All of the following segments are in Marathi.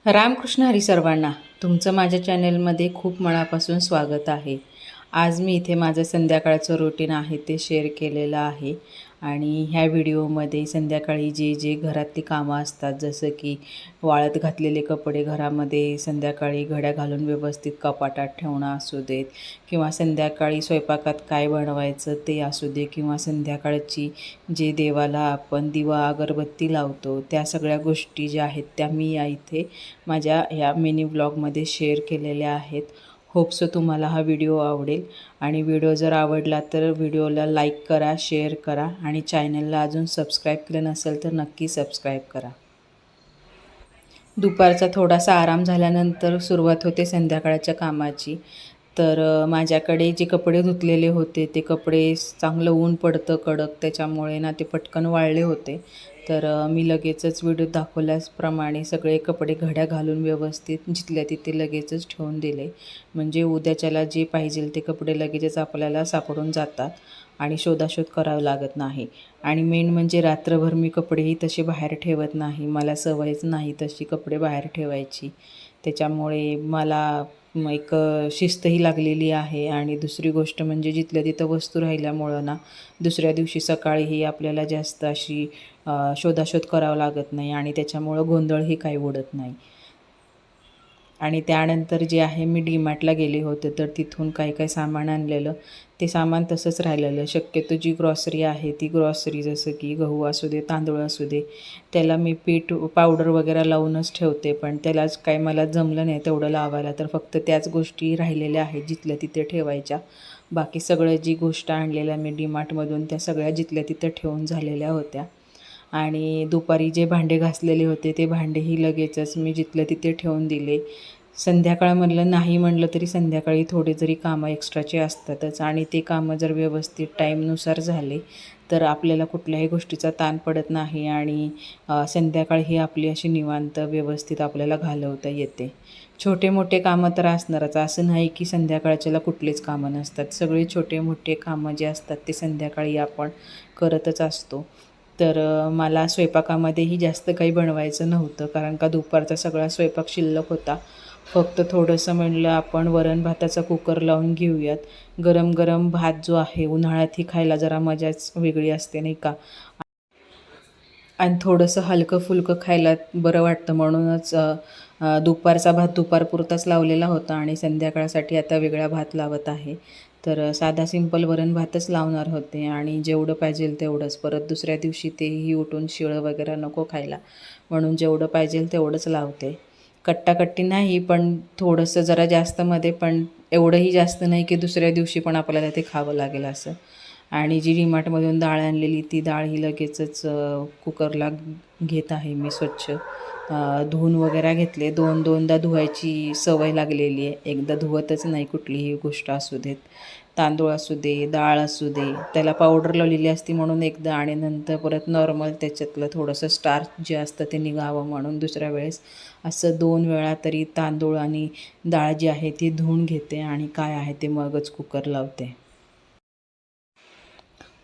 रामकृष्ण हरी सर्वांना. तुमचं माझ्या चॅनेलमध्ये खूप मनापासून स्वागत आहे. आज मी इथे माझं संध्याकाळचं रुटीन आहे ते शेअर केलेलं आहे. आणि ह्या व्हिडिओमध्ये संध्याकाळी जे घरातली कामं असतात, जसं की वाळत घातलेले कपडे घरामध्ये संध्याकाळी घड्या घालून व्यवस्थित कपाटात ठेवणं असू देत, किंवा संध्याकाळी स्वयंपाकात काय बनवायचं ते असू दे, किंवा संध्याकाळची जे देवाला आपण दिवा अगरबत्ती लावतो त्या सगळ्या गोष्टी ज्या आहेत त्या मी या इथे माझ्या ह्या मिनी व्लॉगमध्ये शेअर केलेल्या आहेत. होप्स तुम्हाला हा व्हिडिओ आवडेल. आणि व्हिडिओ जर आवडला तर व्हिडिओला लाईक करा, शेअर करा, आणि चॅनलला अजून सबस्क्राईब केलं नसेल तर नक्की सबस्क्राईब करा. दुपारचा थोडासा आराम झाल्यानंतर सुरुवात होते संध्याकाळच्या कामाची. तर माझ्याकडे जे कपडे धुतलेले होते ते कपडे चांगलं ऊन पडतं कडक, त्याच्यामुळे ना ते पटकन वाळले होते. तर मी लगेचच व्हिडिओ दाखवल्याप्रमाणे सगळे कपडे घड्या घालून व्यवस्थित जिथल्या तिथे लगेचच ठेवून दिले. म्हणजे उद्याच्याला जे पाहिजे ते कपडे लगेचच आपल्याला सापडून जातात आणि शोधाशोध करावं लागत नाही. आणि मेन म्हणजे रात्रभर मी कपडेही तसे बाहेर ठेवत नाही. मला सवयच नाही तशी कपडे बाहेर ठेवायची. त्याच्यामुळे मला एक शिस्तही लागलेली आहे. आणि दुसरी गोष्ट म्हणजे जिथल्या तिथं वस्तू राहिल्यामुळं ना दुसऱ्या दिवशी सकाळीही आपल्याला जास्त अशी शोधाशोध करावं लागत नाही आणि त्याच्यामुळं गोंधळही काही उडत नाही. आणि त्यानंतर जे आहे मी डीमार्टला गेले होते, तर तिथून काही काही सामान आणलेलं ते सामान तसंच राहिलेलं. शक्यतो जी ग्रॉसरी आहे ती ग्रॉसरी, जसं की गहू असू दे, तांदूळ असू दे, त्याला मी पीठ पावडर वगैरे लावूनच ठेवते. पण त्यालाच काही मला जमलं नाही तेवढं लावायला, तर फक्त त्याच गोष्टी राहिलेल्या आहेत जिथल्या तिथे ठेवायच्या. बाकी सगळं जी गोष्ट आणलेल्या मी डीमार्टमधून त्या सगळ्या जिथल्या तिथं ठेवून झालेल्या होत्या. आणि दुपारी जे भांडे घासलेले होते ते भांडेही लगेचच मी जिथलं तिथे ठेवून दिले. संध्याकाळमधलं नाही म्हणलं तरी संध्याकाळी थोडे जरी कामं एक्स्ट्राचे असतातच, आणि ते कामं जर व्यवस्थित टाईमनुसार झाले तर आपल्याला कुठल्याही गोष्टीचा ताण पडत नाही. आणि संध्याकाळ ही आपली अशी निवांत व्यवस्थित आपल्याला घालवता येते. छोटे मोठे कामं तर असणारच, असं नाही की संध्याकाळच्याला कुठलेच कामं नसतात. सगळे छोटे मोठे कामं जे असतात ते संध्याकाळी आपण करतच असतो. तर मला स्वयंपाकामध्येही जास्त काही बनवायचं नव्हतं, कारण का दुपारचा सगळा स्वयंपाक शिल्लक होता. फक्त थोडंसं म्हणलं आपण वरण भाताचा कुकर लावून घेऊयात. गरम गरम भात जो आहे उन्हाळ्यातही खायला जरा मजाच वेगळी असते, नाही का. आणि थोडंसं हलकं फुलकं खायला बरं वाटतं, म्हणूनच दुपारचा भात दुपारपुरताच लावलेला होता आणि संध्याकाळसाठी आता वेगळा भात लावत आहे. तर साधा सिंपल वरण भातच लावणार होते, आणि जेवढं पाहिजे तेवढंच. परत दुसऱ्या दिवशी तेही उठून शिळं वगैरे नको खायला, म्हणून जेवढं पाहिजे तेवढंच लावते. कट्टाकट्टी नाही, पण थोडंसं जरा जास्तमध्ये, पण एवढंही जास्त नाही की दुसऱ्या दिवशी पण आपल्याला ते खावं लागेल असं. आणि जी डीमार्टमधून डाळ आणलेली ती डाळ ही लगेचच कुकरला घेत आहे मी स्वच्छ. धुवून वगैरे घेतले. दोनदा धुवायची सवय लागलेली आहे, एकदा धुवतच नाही कुठलीही गोष्ट असू देत. तांदूळ असू दे, डाळ असू दे, त्याला पावडर लावलेली असती म्हणून एकदा, आणि नंतर परत नॉर्मल त्याच्यातलं थोडंसं स्टार्च जे असतं ते निघावं म्हणून दुसऱ्या वेळेस असं 2 वेळा तरी तांदूळ आणि डाळ जी आहे ती धुवून घेते, आणि काय आहे ते मगच कुकर लावते.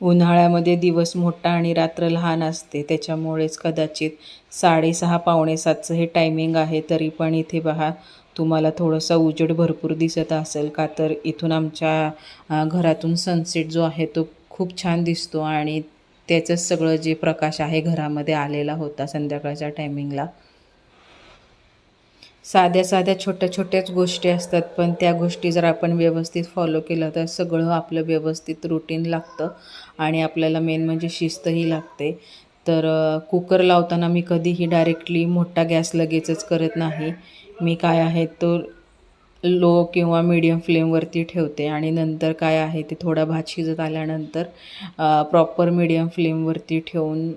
उन्हाळ्यामध्ये दिवस मोठा आणि रात्र लहान असते, त्याच्यामुळेच कदाचित 6:30 पावणे 7चं हे टायमिंग आहे. तरी पण इथे पहा, तुम्हाला थोडासा उजेड भरपूर दिसत असेल का, तर इथून आमच्या घरातून सनसेट जो आहे तो खूप छान दिसतो. आणि त्याचंच सगळं जे प्रकाश आहे घरामध्ये आलेला होता संध्याकाळच्या टायमिंगला. साध्या साध्या छोट्या छोट्याच गोष्टी असतात, पण त्या गोष्टी जर आपण व्यवस्थित फॉलो केलं तर सगळं आपलं व्यवस्थित रुटीन लागतं. आणि आपल्याला मेन म्हणजे शिस्तही लागते. तर कुकर लावताना मी कधीही डायरेक्टली मोठा गॅस लगेचच करत नाही. मी काय आहे तो लो किंवा मीडियम फ्लेमवरती ठेवते, आणि नंतर काय आहे ते थोडा भात शिजत आल्यानंतर प्रॉपर मीडियम फ्लेमवरती ठेवून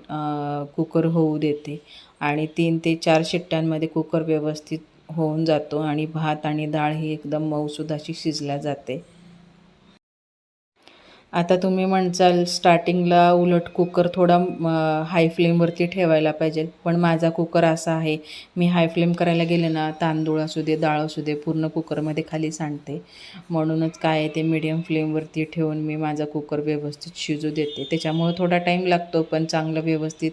कुकर होऊ देते. आणि 3 ते 4 शिट्ट्यांमध्ये कुकर व्यवस्थित होऊन जातो, आणि भात आणि डाळ ही एकदम मऊसूद अशी शिजल्या जाते. आता तुम्ही म्हणसाल स्टार्टिंगला उलट कुकर थोडा हाय फ्लेमवरती ठेवायला पाहिजे, पण माझा कुकर असा आहे, मी हाय फ्लेम करायला गेले ना, तांदूळ असू दे, डाळ असू दे, पूर्ण कुकरमध्ये खाली सांडते. म्हणूनच काय आहे ते मीडियम फ्लेमवरती ठेवून मी माझा कुकर व्यवस्थित शिजू देते. त्याच्यामुळं थोडा टाईम लागतो, पण चांगलं व्यवस्थित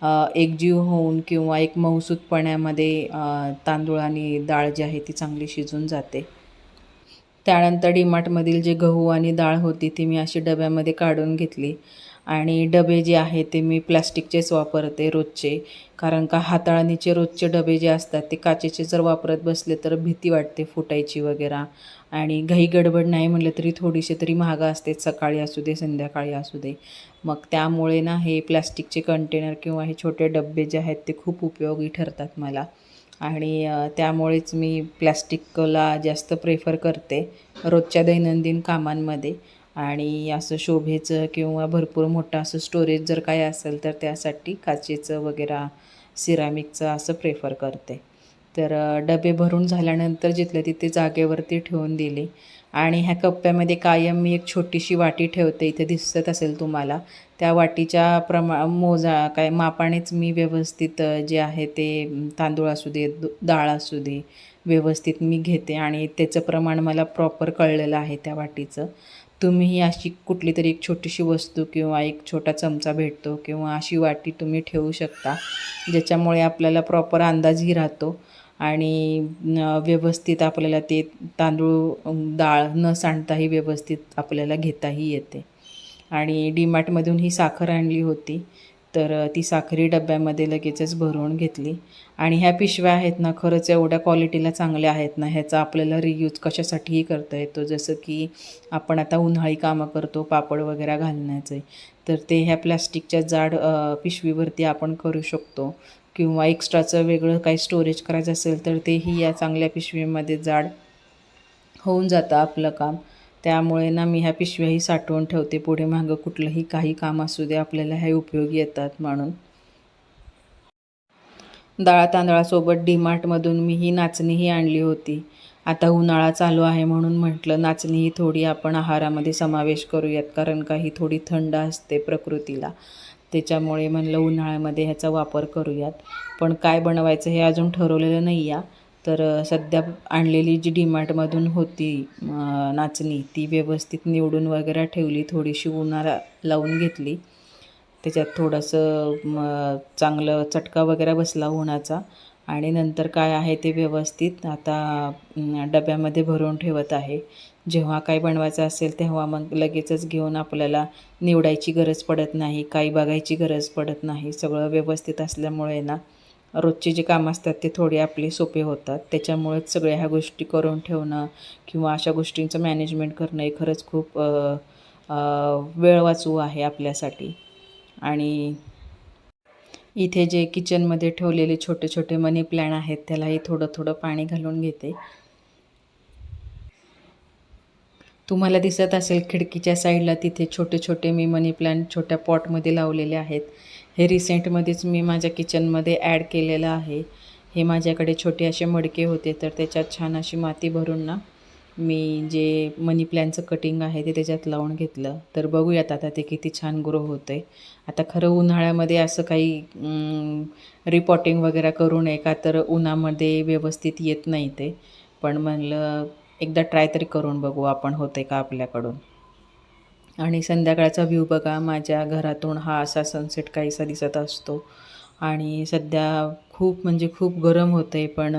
एकजीव होऊन किंवा एक मऊसूतपणामध्ये तांदूळ आणि डाळ जी आहे ती चांगली शिजून जाते. त्यानंतर डीमार्टमधील जे गहू आणि डाळ होती ती मी अशी डब्यामध्ये काढून घेतली आणि डबे जे आहे ते मी प्लास्टिकचेच वापरते रोजचे. कारण का हाताळणीचे रोजचे डबे जे असतात ते काचेचे जर वापरत बसले तर भीती वाटते फुटायची वगैरे. आणि घाई गडबड नाही म्हटलं तरी थोडीशी तरी महाग असते, सकाळी असू दे संध्याकाळी असू दे. मग त्यामुळे ना हे प्लास्टिकचे कंटेनर किंवा हे छोटे डबे जे आहेत ते खूप उपयोगी ठरतात मला. आणि त्यामुळेच मी प्लॅस्टिकला जास्त प्रेफर करते रोजच्या दैनंदिन कामांमध्ये. आणि असं शोभेचं किंवा भरपूर मोठं असं स्टोरेज जर काही असेल तर त्यासाठी काचेचं वगैरे सिरामिकचं असं प्रेफर करते. तर डबे भरून झाल्यानंतर जिथल्या तिथे जागेवरती ठेवून दिले. आणि ह्या कप्प्यामध्ये कायम मी एक छोटीशी वाटी ठेवते, इथे दिसत असेल तुम्हाला. त्या वाटीच्या काय मापानेच मी व्यवस्थित जे आहे ते तांदूळ असू दे डाळ असू दे व्यवस्थित मी घेते आणि त्याचं प्रमाण मला प्रॉपर कळलेलं आहे त्या वाटीचं. तुम्हीही अशी कुठली तरी एक छोटीशी वस्तू किंवा एक छोटा चमचा भेटतो किंवा अशी वाटी तुम्ही ठेवू शकता, ज्याच्यामुळे आपल्याला प्रॉपर अंदाजही राहतो आणि व्यवस्थित आपल्याला ते तांदूळ डाळ न सांडताही व्यवस्थित आपल्याला घेताही येते. आणि डीमार्टमधून ही साखर आणली होती, तर ती साखरी डब्यामध्ये लगेचच भरवून घेतली. आणि ह्या पिशव्या आहेत ना खरंच एवढ्या क्वालिटीला चांगल्या आहेत ना, ह्याचा आपल्याला रियूज कशासाठीही करता येतो. जसं की आपण आता उन्हाळी कामं करतो पापड वगैरे घालण्याचे, तर ते ह्या प्लॅस्टिकच्या जाड पिशवीवरती आपण करू शकतो. किंवा एक्स्ट्राचं वेगळं काही स्टोरेज करायचं असेल तर तेही या चांगल्या पिशवीमध्ये जाड होऊन जातं आपलं काम. त्यामुळे ना मी ह्या पिशव्याही साठवून ठेवते, पुढे मागं कुठलंही काही काम असू दे आपल्याला हे उपयोगी येतात म्हणून. डाळ तांदळासोबत डीमार्टमधून मी ही नाचणीही आणली होती. आता उन्हाळा चालू आहे म्हणून म्हटलं नाचणी ही थोडी आपण आहारामध्ये समावेश करूयात, कारण का ही थोडी थंड असते प्रकृतीला. त्याच्यामुळे म्हणलं उन्हाळ्यामध्ये ह्याचा वापर करूयात. पण काय बनवायचं हे अजून ठरवलेलं नाही आहे. तर सध्या आणलेली जी डीमार्टमधून होती नाचणी ती व्यवस्थित निवडून वगैरे ठेवली, थोडीशी उन्हाळा लावून घेतली. त्याच्यात थोडंसं चांगलं चटका वगैरे बसला उन्हाचा. आणि नंतर काय आहे ते व्यवस्थित आता डब्यामध्ये भरून ठेवत आहे. जेव्हा काही बनवायचं असेल तेव्हा मग लगेचच घेऊन आपल्याला निवडायची गरज पडत नाही, काही बघायची गरज पडत नाही. सगळं व्यवस्थित असल्यामुळे ना रोजचे जे कामं असतात ते थोडे आपले सोपे होतात. त्याच्यामुळेच सगळ्या ह्या गोष्टी करून ठेवणं किंवा अशा गोष्टींचं मॅनेजमेंट करणं हे खरंच खूप वेळ वाचू आहे आपल्यासाठी. आणि इथे जे किचनमध्ये ठेवलेले छोटे छोटे मनी प्लॅन आहेत त्यालाही थोडं थोडं पाणी घालून घेते. तुम्हाला दिसत असेल खिडकीच्या साईडला तिथे छोटे छोटे मी मनी प्लॅन्ट छोट्या पॉटमध्ये लावलेले आहेत. हे रिसेंटमध्येच मी माझ्या किचनमध्ये ॲड केलेलं आहे. हे माझ्याकडे छोटे असे मडके होते, तर त्याच्यात छान अशी माती भरून ना मी जे मनी प्लॅनचं कटिंग आहे ते त्याच्यात लावून घेतलं. तर बघूयात आता ते किती छान ग्रो होतं आहे. आता खरं उन्हाळ्यामध्ये असं काही रिपॉटिंग वगैरे करू नये, का तर उन्हामध्ये व्यवस्थित येत नाही ते. पण म्हणलं एकदा ट्राय तरी करून बघू आपण होते का आपल्याकडून. आणि संध्याकाळचा व्ह्यू बघा, माझ्या घरातून हा असा सनसेट काहीसा दिसत असतो. आणि सध्या खूप म्हणजे खूप गरम होतं आहे, पण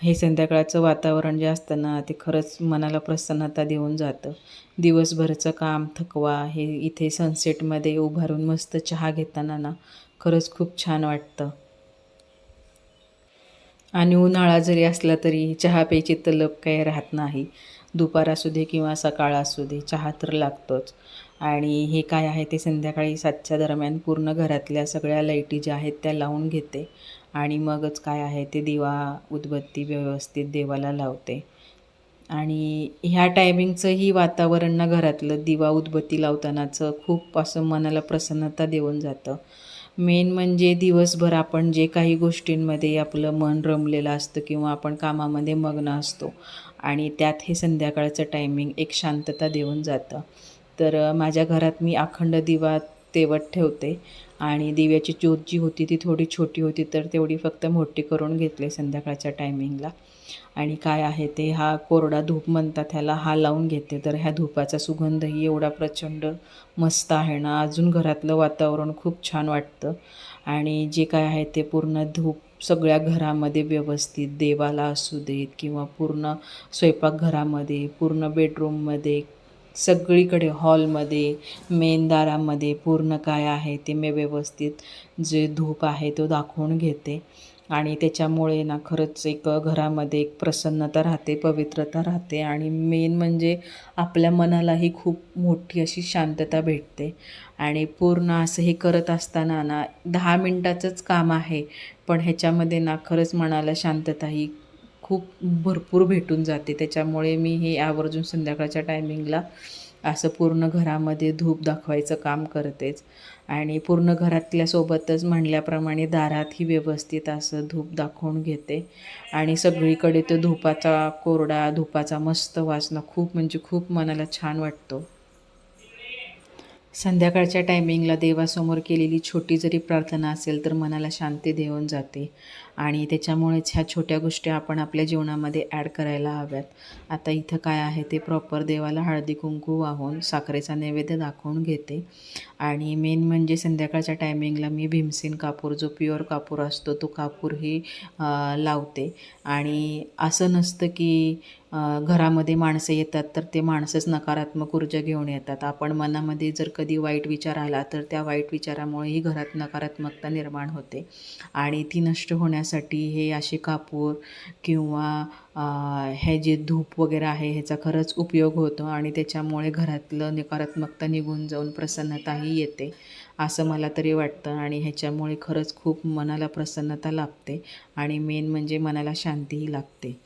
हे संध्याकाळचं वातावरण जे असतं ना ते खरंच मनाला प्रसन्नता देऊन जातं. दिवसभरचं काम थकवा हे इथे सनसेटमध्ये उभारून मस्त चहा घेताना ना खरंच खूप छान वाटतं. आणि उन्हाळा जरी असला तरी चहा प्यायची तलब काही राहत नाही. दुपार असू दे किंवा सकाळ असू दे चहा तर लागतोच. आणि हे काय आहे ते संध्याकाळी 7च्या दरम्यान पूर्ण घरातल्या सगळ्या लाईटी ज्या आहेत त्या लावून घेते आणि मगच काय आहे ते दिवा उदबत्ती व्यवस्थित देवाला लावते. आणि ह्या टायमिंगचंही वातावरण ना घरातलं दिवा उदबत्ती लावतानाचं खूप असं मनाला प्रसन्नता देऊन जातं. मेन म्हणजे दिवसभर आपण जे काही गोष्टींमध्ये आपलं मन रमलेलं असतं किंवा आपण कामामध्ये मग्न असतो आणि त्यात हे संध्याकाळचं टायमिंग एक शांतता देऊन जातं. तर माझ्या घरात मी अखंड दिवा तेवत ठेवते आणि दिव्याची ज्योत जी होती ती थोडी छोटी होती, तर तेवढी फक्त मोठी करून घेतली संध्याकाळच्या टायमिंगला. आणि काय आहे ते हा कोरडा धूप म्हणतात ह्याला, हा लावून घेते. तर ह्या धूपाचा सुगंधही एवढा प्रचंड मस्त आहे ना, अजून घरातलं वातावरण खूप छान वाटतं. आणि जे काय आहे ते पूर्ण धूप सगळ्या घरामध्ये व्यवस्थित, देवाला असू देत किंवा पूर्ण स्वयंपाकघरामध्ये, पूर्ण बेडरूममध्ये, सगळीकडे हॉलमध्ये, मेन दारामध्ये पूर्ण काय आहे ते मी व्यवस्थित जे धूप आहे तो दाखवून घेते. आणि त्याच्यामुळे ना खरंच एक घरामध्ये एक प्रसन्नता राहते, पवित्रता राहते आणि मेन म्हणजे आपल्या मनालाही खूप मोठी अशी शांतता भेटते. आणि पूर्ण असं हे करत असताना ना 10 मिनटाचंच काम आहे, पण ह्याच्यामध्ये ना खरंच मनाला शांतता ही खूप भरपूर भेटून जाते. त्याच्यामुळे मी हे आवर्जून संध्याकाळच्या टायमिंगला असं पूर्ण घरामध्ये धूप दाखवायचं काम करतेच. आणि पूर्ण घरातल्यासोबतच म्हणल्याप्रमाणे दारातही व्यवस्थित असं धूप दाखवून घेते. आणि सगळीकडे तो धुपाचा कोरडा धुपाचा मस्त वास खूप म्हणजे खूप मनाला छान वाटतो. संध्याकाळच्या टायमिंगला देवासमोर केलेली छोटी जरी प्रार्थना असेल तर मनाला शांती देऊन जाते. आणि त्याच्यामुळेच ह्या छोट्या गोष्टी आपण आपल्या जीवनामध्ये ॲड करायला हव्यात. आता इथं काय आहे ते प्रॉपर देवाला हळदी कुंकू वाहून साखरेचा नैवेद्य दाखवून घेते. आणि मेन म्हणजे संध्याकाळच्या टायमिंगला मी भीमसेन कापूर जो प्युअर कापूर असतो तो कापूरही लावते. आणि असं नसतं की घरामध्ये माणसं येतात तर ते माणसंच नकारात्मक ऊर्जा घेऊन येतात. आपण मनामध्ये जर कधी वाईट विचार आला तर त्या वाईट विचारामुळेही घरात नकारात्मकता निर्माण होते. आणि ती नष्ट होण्यासाठी हे असे कापूर किंवा हे जे धूप वगैरे आहे ह्याचा खरंच उपयोग होतो. आणि त्याच्यामुळे घरातलं नकारात्मकता निघून जाऊन प्रसन्नताही येते असं मला तरी वाटतं. आणि ह्याच्यामुळे खरंच खूप मनाला प्रसन्नता लाभते आणि मेन म्हणजे मनाला शांतीही लागते.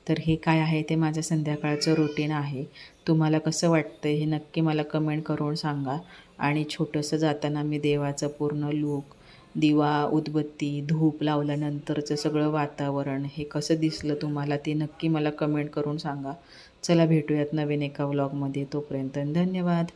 तर हे काय आहे ते माझं संध्याकाळचं रुटीन आहे. तुम्हाला कसं वाटतं हे नक्की मला कमेंट करून सांगा. आणि छोटंसं जाताना मी देवाचं पूर्ण लूक, दिवा, उदबत्ती, धूप लावल्यानंतरचं सगळं वातावरण हे कसं दिसलं तुम्हाला ते नक्की मला कमेंट करून सांगा. चला भेटूयात नवीन एका व्लॉगमध्ये. तोपर्यंत धन्यवाद.